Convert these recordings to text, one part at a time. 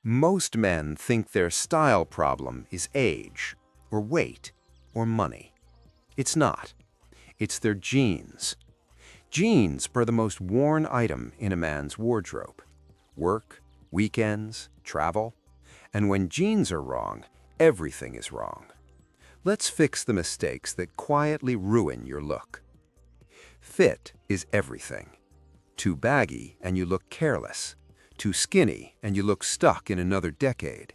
Most men think their style problem is age, or weight, or money. It's not. It's their jeans. Jeans are the most worn item in a man's wardrobe. Work, weekends, travel. And when jeans are wrong, everything is wrong. Let's fix the mistakes that quietly ruin your look. Fit is everything. Too baggy and you look careless. Too skinny and you look stuck in another decade.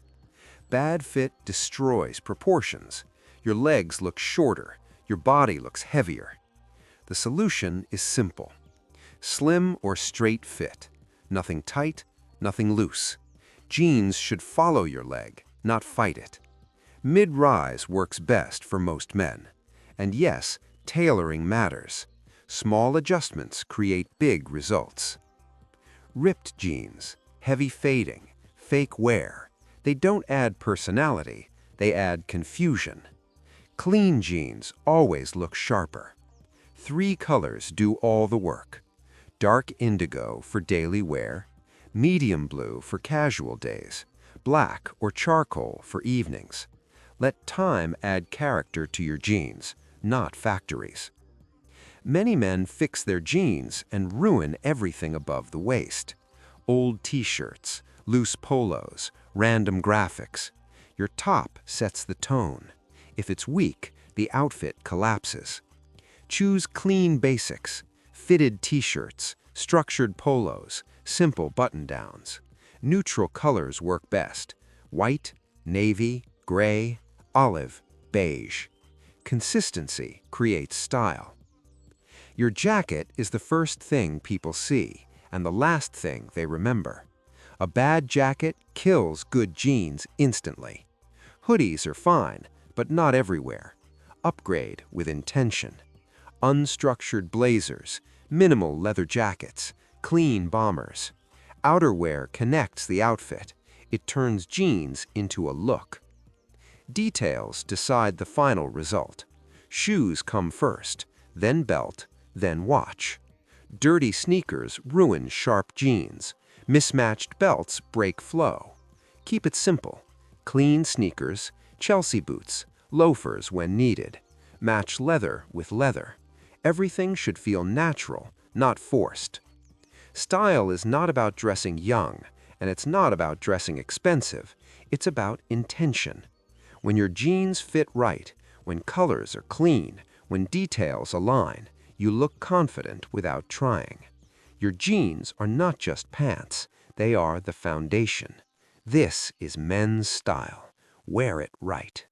Bad fit destroys proportions. Your legs look shorter, your body looks heavier. The solution is simple. Slim or straight fit. Nothing tight, nothing loose. Jeans should follow your leg, not fight it. Mid-rise works best for most men. And yes, tailoring matters. Small adjustments create big results. Ripped jeans, heavy fading, fake wear. They don't add personality, they add confusion. Clean jeans always look sharper. 3 colors do all the work. Dark indigo for daily wear, medium blue for casual days, black or charcoal for evenings. Let time add character to your jeans, not factories. Many men fix their jeans and ruin everything above the waist. Old t-shirts, loose polos, random graphics. Your top sets the tone. If it's weak, the outfit collapses. Choose clean basics, fitted t-shirts, structured polos, simple button-downs. Neutral colors work best. White, navy, gray, olive, beige. Consistency creates style. Your jacket is the first thing people see and the last thing they remember. A bad jacket kills good jeans instantly. Hoodies are fine, but not everywhere. Upgrade with intention. Unstructured blazers, minimal leather jackets, clean bombers. Outerwear connects the outfit. It turns jeans into a look. Details decide the final result. Shoes come first, then belt, then watch. Dirty sneakers ruin sharp jeans. Mismatched belts break flow. Keep it simple. Clean sneakers, Chelsea boots, loafers when needed. Match leather with leather. Everything should feel natural, not forced. Style is not about dressing young, and it's not about dressing expensive. It's about intention. When your jeans fit right, when colors are clean, when details align, you look confident without trying. Your jeans are not just pants, they are the foundation. This is men's style. Wear it right.